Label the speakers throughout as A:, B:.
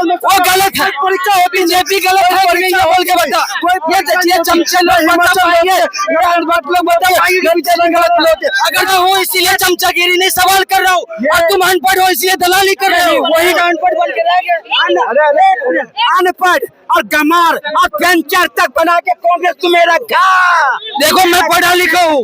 A: वो गलत है, बीजेपी गलत है, परीक्षा बोल के बता। ये चमचे लोग बता पाएंगे, अगर मैं हूँ इसीलिए चमचागिरी नहीं सवाल कर रहा हूँ, और तुम अनपढ़ हो इसलिए दलाली कर रहे हो, वही अनपढ़ बन के रह गए। अनपढ़ और गमार और पेंचर तक बना के कांग्रेस तुम्हें रखा। देखो मैं पढ़ा लिखा हूँ,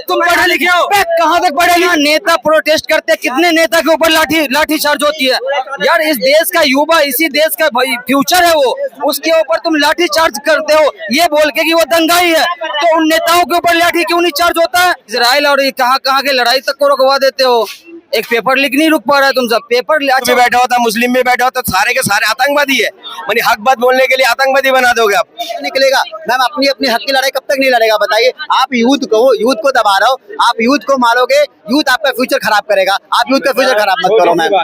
A: तुम पढ़े लिखे हो, कहाँ तक पढ़े लिखे? नेता प्रोटेस्ट करते, कितने नेता के ऊपर लाठी चार्ज होती है यार। इस देश का युवा, इसी देश का फ्यूचर है वो, उसके ऊपर तुम लाठी चार्ज करते हो ये बोल के कि वो दंगाई है, तो उन नेताओं के ऊपर लाठी क्यों नहीं चार्ज होता है? इजराइल और कहाँ की लड़ाई तक को रुकवा देते हो, एक पेपर लीक नहीं रुक पा रहा है तुम सब। पेपर
B: भी बैठा होता, मुस्लिम भी बैठा होता, सारे के सारे आतंकवादी है। मानी हक बात बोलने के लिए आतंकवादी बना दोगे आप?
C: निकलेगा मैम, अपनी हक की लड़ाई कब तक नहीं लड़ेगा बताइए? आप यूथ को दबा रहे हो, आप यूथ को मारोगे, यूथ आपका फ्यूचर खराब करेगा। आप यूथ का फ्यूचर खराब मत करो मैम।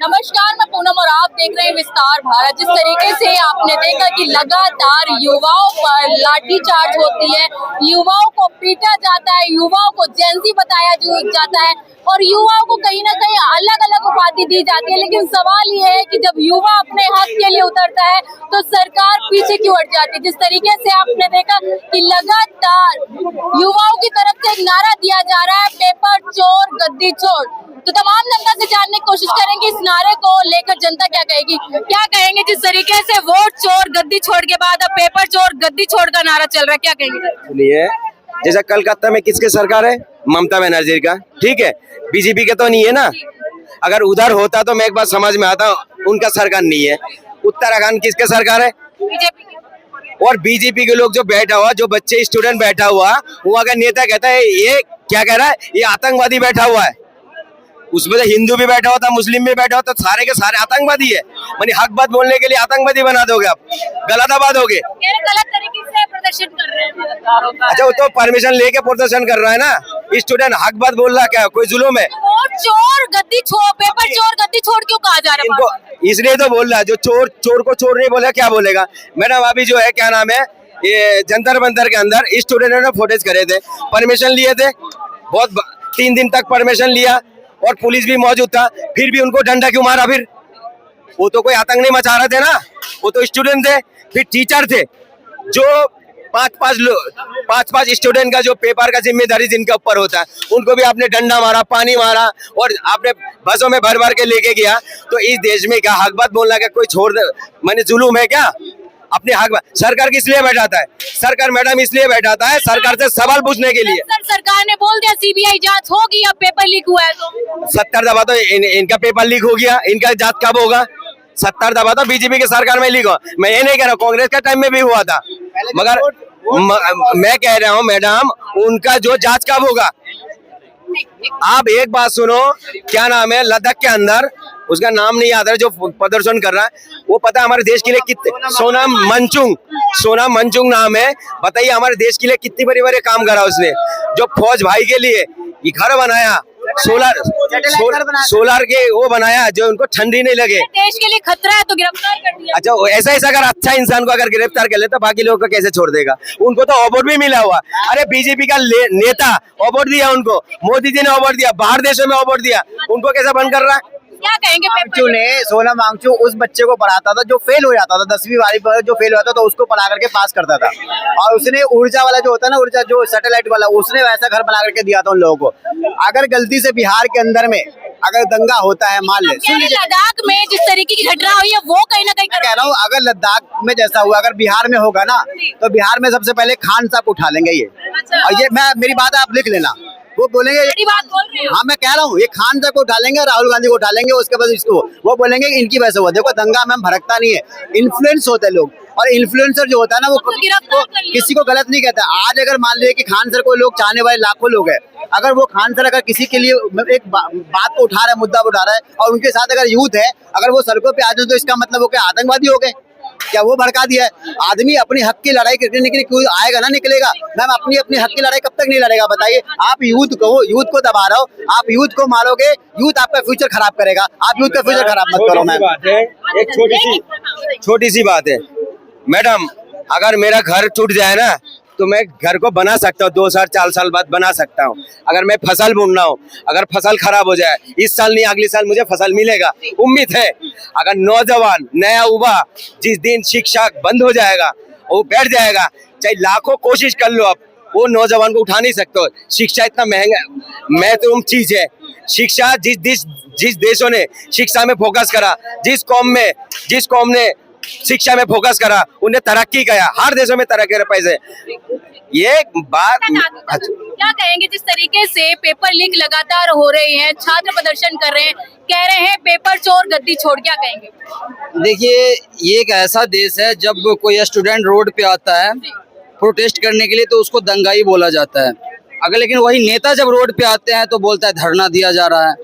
D: नमस्कार, मैं पूनम और आप देख रहे हैं विस्तार भारत। जिस तरीके से आपने देखा कि लगातार युवाओं पर लाठीचार्ज होती है, युवाओं को पीटा जाता है, युवाओं को जेंजी बताया जाता है और युवाओं को कहीं ना कहीं अलग अलग उपाधि दी जाती है। लेकिन सवाल ये है कि जब युवा अपने हक के लिए उतरता है तो सरकार पीछे क्यों हट जाती है। जिस तरीके से आपने देखा कि लगातार युवाओं की तरफ से एक नारा दिया जा रहा है, पेपर चोर गद्दी छोड़। तो तमाम जनता से जानने की कोशिश करेंगे इस नारे को लेकर जनता क्या कहेगी, क्या कहेंगे। जिस तरीके से वोट चोर गद्दी छोड़ के बाद अब पेपर चोर गद्दी छोड़ का नारा चल रहा है, क्या कहेंगे?
B: सुनिए, जैसे कलकत्ता में किसके सरकार है? ममता बनर्जी का, ठीक है, बीजेपी के तो नहीं है ना। अगर उधर होता तो मैं एक बार समझ में आता, उनका सरकार नहीं है। उत्तराखंड किसके सरकार है? बीजेपी। और बीजेपी के लोग जो बैठा हुआ, जो बच्चे स्टूडेंट बैठा हुआ, वहाँ का नेता कहता है ये क्या कह रहा है, ये आतंकवादी बैठा हुआ है। उसमें तो हिंदू भी बैठा होता, मुस्लिम भी बैठा होता, सारे के सारे आतंकवादी है। मानी हक बात बोलने के लिए आतंकवादी बना दोगे आप, गलत आबाद होगे।
D: गलत तरीके से प्रदर्शन कर रहे हैं।
B: अच्छा, वो तो परमिशन लेके प्रदर्शन कर रहा है ना। स्टूडेंट हक बात बोल रहा, क्या कोई जुल्म है?
D: चोर गद्दी छोड़, पेपर चोर गद्दी छोड़ क्यों कहा जा रहा है?
B: इनको इसलिए तो बोल रहा है, जो चोर को चोर नहीं बोला क्या बोलेगा? मैडम अभी जो है क्या नाम है, ये जंतर मंतर के अंदर स्टूडेंटों ने फोटेज करे थे, परमिशन लिए थे, बहुत 3 दिन तक परमिशन लिया और पुलिस भी मौजूद था, फिर भी उनको डंडा क्यों मारा? फिर वो तो कोई आतंक नहीं मचा रहे थे ना, वो तो स्टूडेंट थे, फिर टीचर थे, जो 5-5 स्टूडेंट का जो पेपर का जिम्मेदारी जिनके ऊपर होता है, उनको भी आपने डंडा मारा, पानी मारा और आपने बसों में भर भर के लेके गया। तो इस देश में क्या हक बात बोलना क्या कोई छोड़ दे, माने जुलूम है क्या? अपने हक सरकार किस लिए बैठाता है? सरकार मैडम इसलिए बैठाता है सरकार से सवाल पूछने के लिए।
D: सरकार ने बोल दिया सीबीआई जांच होगी, अब पेपर लीक हुआ है तो
B: 70 दफा तो इनका पेपर लीक हो गया, इनका जांच कब होगा? 70 दफा तो बीजेपी के सरकार में लीक हो। मैं ये नहीं कह रहा, कांग्रेस के टाइम में भी हुआ था, मगर मैं कह रहा हूँ मैडम, उनका जो जांच कब होगा? आप एक बात सुनो, क्या नाम है लद्दाख के अंदर, उसका नाम नहीं याद है, जो प्रदर्शन कर रहा है, वो पता है हमारे देश के लिए कितने, सोनम मंचुंग नाम है। बताइए हमारे देश के लिए कितनी बड़ी बड़ी काम करा उसने, जो फौज भाई के लिए ये घर बनाया, सोलर के वो बनाया, जो उनको ठंडी नहीं लगे।
D: देश के लिए खतरा है तो गिरफ्तार कर दिया।
B: अच्छा, ऐसा अगर अच्छा इंसान को अगर गिरफ्तार कर ले तो बाकी लोगों को कैसे छोड़ देगा? उनको तो अवार्ड भी मिला हुआ। अरे बीजेपी का नेता अवार्ड दिया उनको, मोदी जी ने अवार्ड दिया, बाहर देशों में अवार्ड दिया, उनको कैसा बंद कर रहा है?
D: क्या कहेंगे?
C: मांगचू ने, सोनम वांगचुक उस बच्चे को पढ़ाता था जो फेल हो जाता था, 10वीं 12वीं पर जो फेल होता था तो उसको पढ़ा करके पास करता था। और उसने ऊर्जा वाला जो होता है ना, ऊर्जा जो सैटेलाइट वाला, उसने वैसा घर बना करके दिया था उन लोगों को। अगर गलती से बिहार के अंदर में अगर दंगा होता है, मान ले
D: लद्दाख में जिस तरीके की घटना हुई है वो कहीं ना कहीं
C: कह रहा हूँ, अगर लद्दाख में जैसा हुआ अगर बिहार में होगा ना, तो बिहार में सबसे पहले खान साहब उठा लेंगे ये। और ये मेरी बात आप लिख लेना, वो बोलेंगे,
D: बात बोल रहे हो।
C: हाँ मैं कह रहा हूँ, ये खान साहब को उठालेंगे, राहुल गांधी को उठालेंगे, उसके बाद इसको वो बोलेंगे इनकी वजह से हुआ। देखो दंगा मैम भड़कता नहीं है, इन्फ्लुएंस होते हैं लोग, और इन्फ्लुएंसर जो होता है ना वो किसी को गलत नहीं कहता। आज अगर मान लिया कि खान सर को लोग चाहने वाले लाखों लोग हैं, अगर वो खान सर अगर किसी के लिए एक बात को उठा रहा है, मुद्दा को उठा रहा है, और उनके साथ अगर यूथ है, अगर वो सड़कों पे आ जाए तो इसका मतलब वो क्या आतंकवादी हो गए? क्या वो भड़का दिया है? आदमी अपनी हक की लड़ाई करने के लिए क्यों आएगा ना, निकलेगा मैम। अपनी हक की लड़ाई कब तक नहीं लड़ेगा बताइए? आप यूथ को दबा रहे हो, आप यूथ को मारोगे, यूथ आपका फ्यूचर खराब करेगा। आप यूथ का फ्यूचर खराब मत करो मैम।
B: एक छोटी सी बात है मैडम, अगर मेरा घर टूट जाए ना तो मैं घर को बना सकता हूँ, 2 साल 4 साल बाद बना सकता हूँ। अगर मैं फसल बुनना हूँ, अगर फसल खराब हो जाए, इस साल नहीं अगले साल मुझे फसल मिलेगा, उम्मीद है। अगर नौजवान नया युवा जिस दिन शिक्षा बंद हो जाएगा वो बैठ जाएगा, चाहे लाखों कोशिश कर लो, आप वो नौजवान को उठा नहीं सकते हो। शिक्षा इतना महंगा महत्वपूर्ण चीज है। शिक्षा जिस देशों ने शिक्षा में फोकस करा, जिस कौम ने शिक्षा में फोकस करा, उन्हें तरक्की किया, हर देशों में तरक्की करे पैसे। ये बात
D: क्या कहेंगे जिस तरीके से पेपर लीक लगातार हो रही है, छात्र प्रदर्शन कर रहे हैं, कह रहे हैं पेपर चोर गद्दी छोड़, क्या कहेंगे?
E: देखिए, ये एक ऐसा देश है जब कोई स्टूडेंट रोड पे आता है प्रोटेस्ट करने के लिए तो उसको दंगाई बोला जाता है। अगर लेकिन वही नेता जब रोड पे आते हैं तो बोलता है धरना दिया जा रहा है।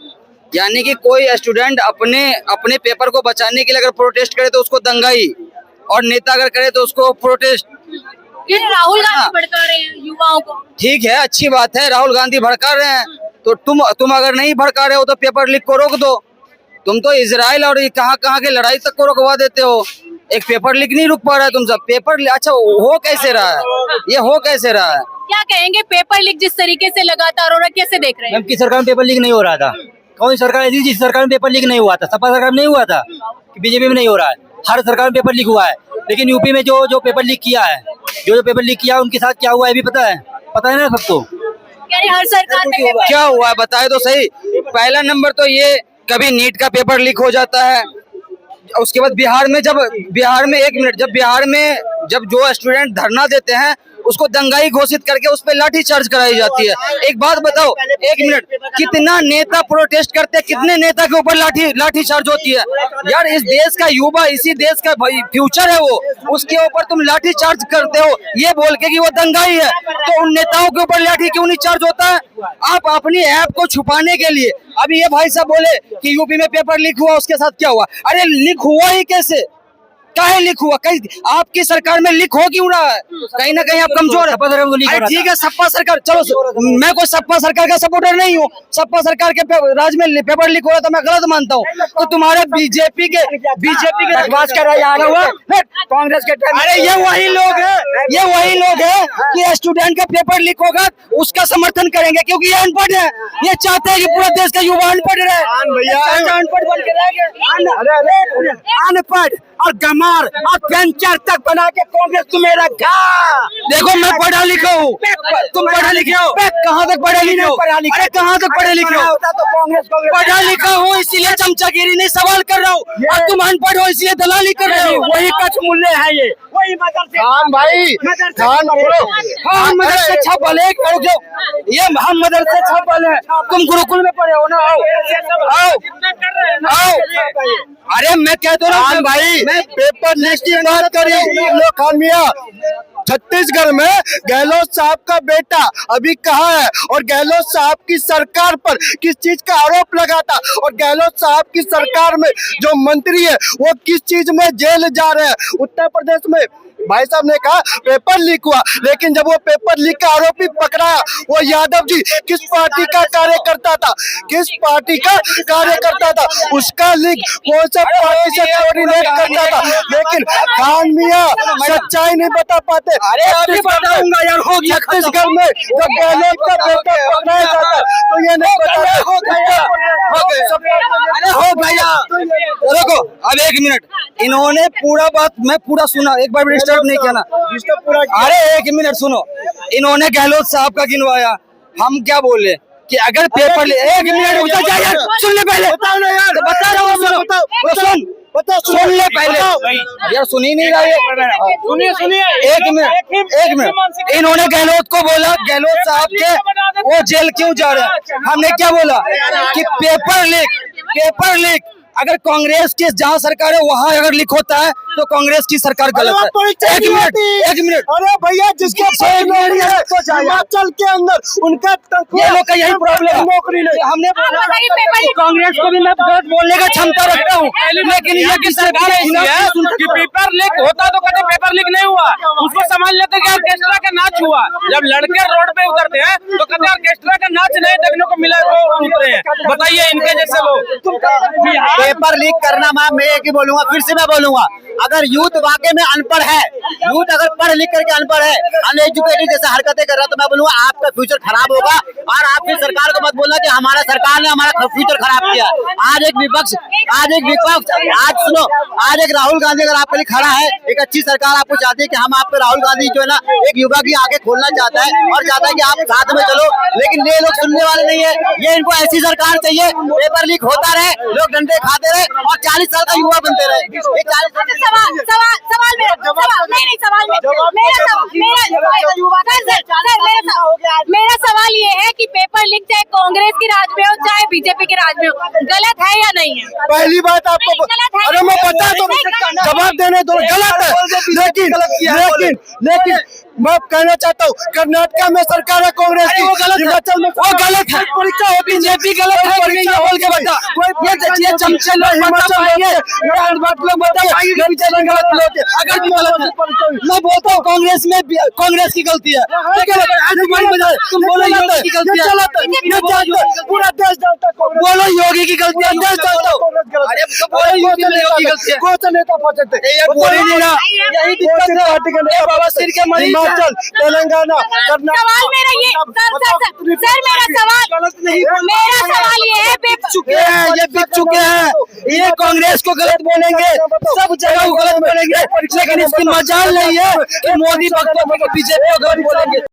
E: यानी कि कोई स्टूडेंट अपने पेपर को बचाने के लिए अगर प्रोटेस्ट करे तो उसको दंगाई, और नेता अगर करे तो उसको प्रोटेस्ट।
D: ये राहुल गांधी भड़का रहे हैं युवाओं को।
E: ठीक है, अच्छी बात है, राहुल गांधी भड़का रहे हैं तो तुम अगर नहीं भड़का रहे हो तो पेपर लीक को रोक दो। तुम तो इजराइल और कहाँ के लड़ाई तक को रुकवा देते हो, एक पेपर लीक नहीं रुक पा रहा है तुम सब। पेपर अच्छा हो कैसे रहा है, ये हो कैसे रहा है?
D: क्या कहेंगे पेपर लीक जिस तरीके से लगातार हो रहा है, कैसे देख रहे हैं?
A: मैम, किस सरकार में पेपर लीक नहीं हो रहा था? कौन सी सरकार ऐसी जिस सरकार में पेपर लीक नहीं हुआ था? सपा सरकार में नहीं हुआ था, बीजेपी में नहीं हो रहा है, हर सरकार में पेपर लीक हुआ है। लेकिन यूपी में जो पेपर लीक किया है, जो पेपर लीक किया उनके साथ क्या हुआ है भी पता है ना सबको?
D: यानी हर सरकार में पेपर
E: क्या हुआ है बताए तो सही। पहला नंबर तो ये, कभी नीट का पेपर लीक हो जाता है, उसके बाद बिहार में जब जो स्टूडेंट धरना देते हैं उसको दंगाई घोषित करके उस पर लाठी चार्ज कराई जाती है। एक बात बताओ, 1 मिनट, कितना नेता प्रोटेस्ट करते हैं, कितने नेता के ऊपर लाठी चार्ज होती है? यार, इस देश का युवा, इसी देश का फ्यूचर है वो, उसके ऊपर तुम लाठी चार्ज करते हो ये बोल के कि वो दंगाई है, तो उन नेताओं के ऊपर लाठी क्यों नहीं चार्ज होता है? आप अपनी ऐप को छुपाने के लिए, अभी ये भाई साहब बोले कि यूपी में पेपर लीक हुआ, उसके साथ क्या हुआ? अरे लीक हुआ ही कैसे, काहे लीक हुआ? कहीं आपकी सरकार में लीक हो क्यों रहा है? कहीं ना कहीं आप कमजोर है। अरे ठीक है, सपा सरकार, चलो मैं कोई सपा सरकार का सपोर्टर नहीं हूँ, सपा सरकार के राज में पेपर लीक हो रहा तो मैं गलत मानता हूँ। तो तुम्हारे बीजेपी के बकवास कर रहा है कांग्रेस के टाइम। अरे ये वही लोग हैं कि स्टूडेंट का पेपर लीक होगा उसका समर्थन करेंगे, क्योंकि ये अनपढ़ है। ये चाहते हैं कि पूरे देश का युवा अनपढ़ रहे, अनपढ़ बन के रह गए, अनपढ़ और गमार और पेंचर तक बना के कांग्रेस तुम्हें रखा। देखो, मैं पढ़ा लिखा हूँ, तुम पढ़ा लिखे हो? कहाँ तक पढ़े लिखे हो? अरे कहाँ तक पढ़े लिखे हो? पढ़ा लिखा हूँ इसीलिए चमचागिरी नहीं सवाल कर रहा हूँ, और तुम अनपढ़ हो इसलिए दलाली कर रहे हो। वही कच मूल्य है ये, वही खान भाई, खान मदरसे छप वाले, ये हम मदरसे छप वाले, तुम गुरुकुल में पढ़े हो ना? आओ। अरे मैं कहता हूँ भाई, मैं पेपर लीक की बात करी खान मियां। छत्तीसगढ़ में गहलोत साहब का बेटा अभी कहाँ है, और गहलोत साहब की सरकार पर किस चीज का आरोप लगा था, और गहलोत साहब की सरकार में जो मंत्री है वो किस चीज में जेल जा रहे हैं? उत्तर प्रदेश में भाई साहब ने कहा पेपर लीक हुआ, लेकिन जब वो पेपर लीक का आरोपी पकड़ा, वो यादव जी किस पार्टी का कार्यकर्ता था, उसका लीक कौन सा पार्टी से कोऑर्डिनेट करता था। लेकिन खान मियां सच्चाई नहीं बता पाते। अरे बताऊंगा यार, छत्तीसगढ़ में जब गहलोत का बेटा पकड़ाया जाता तो ये नहीं बताते। हो भैया, देखो अब 1 मिनट, इन्होंने पूरा बात मैं पूरा सुना, एक बार डिस्टर्ब नहीं किया ना। अरे 1 मिनट सुनो, इन्होंने गहलोत साहब का गिनवाया, हम क्या बोले कि अगर पेपर 1 मिनट रुक जा यार, सुन ले पहले, बता रहा हूँ, सुन ले पहले यार, सुन ही नहीं रहा है। सुनिए 1 मिनट, इन्होंने गहलोत को बोला, गहलोत साहब के वो जेल क्यों जा रहे हैं? हमने क्या बोला कि पेपर लीक अगर कांग्रेस की जहाँ सरकार है वहाँ अगर लीक होता है तो कांग्रेस की सरकार गलत है। 1 मिनट, अरे भैया, जिसके हिमाचल के अंदर उनका ये लोग का यही प्रॉब्लम है, नौकरी नहीं। हमने कांग्रेस को भी मैं गलत बोलने का क्षमता रखता हूँ, लेकिन ये किस सरकार
F: कि पेपर लीक होता तो कहते पेपर लीक नहीं हुआ, उसको समझ लेते कि ऑर्केस्ट्रा का नाच हुआ। जब लड़के रोड पे उतरते हैं तो कहते ऑर्केस्ट्रा का नाच नहीं देखने को मिला तो उतरे हैं। बताइए इनके जैसे लोग
C: पेपर लीक करना मैम, मैं एक ही बोलूंगा, फिर से मैं बोलूंगा, अगर यूथ वाकई में अनपढ़ है, यूथ अगर पढ़ लिख करके अनपढ़ है, अनएजुकेटेड जैसे हरकतें कर रहा है, तो मैं बोलूंगा आपका फ्यूचर खराब होगा। और आप फिर सरकार को मत बोलना कि हमारा सरकार ने हमारा फ्यूचर खराब किया। आज एक विपक्ष, आज सुनो, आज एक राहुल गांधी अगर आपके लिए खड़ा है, एक अच्छी सरकार आपको चाहती है कि हम आपको राहुल गांधी जो है ना एक युवा की आगे खोलना चाहता है और चाहता है कि आप साथ में चलो, लेकिन ये लोग सुनने वाले नहीं है। ये इनको ऐसी सरकार चाहिए, पेपर लीक होता रहे, लोग डंडे खाते रहे और 40 साल का युवा बनते रहे। ये 40 साल
D: सवाल मेरा सवाल ये है कि पेपर लीक चाहे कांग्रेस के राज में हो चाहे बीजेपी के राज में हो, गलत है या नहीं है?
A: पहली बात आपको, अरे मैं बता तो जवाब देने दो, गलत है, लेकिन मैं कहना चाहता हूँ कर्नाटक में सरकार है कांग्रेस की, हिमाचल में वो गलत है, परीक्षा है बीजेपी गलत है, परीक्षा बोल के बता, कोई ये चमचे लोग बता पाएंगे, लोग बता पाएंगे गलत लोग, अगर गलत है मैं बोलता हूँ कांग्रेस की गलती है, तुम बोलो योगी की गलती है, पूरा देश जानता है, बोलो योगी की गलती है, देश जानता हूँ, अरे बोलो योगी की गलती है, कौन सा नेता पहुंच सकते, बोल ही नहीं रहा, यही दिक्कत है पार्टी का नेता, बाबा सिर के मरीज, हिमाचल, तेलंगाना,
D: सवाल मेरा ये सर मेरा सवाल ये है,
A: ये बिक चुके हैं, ये कांग्रेस को गलत बोलेंगे, सब जगह को गलत बोलेंगे, लेकिन इसकी मजाल नहीं है कि मोदी भक्तों को बीजेपी को गलत बोलेंगे।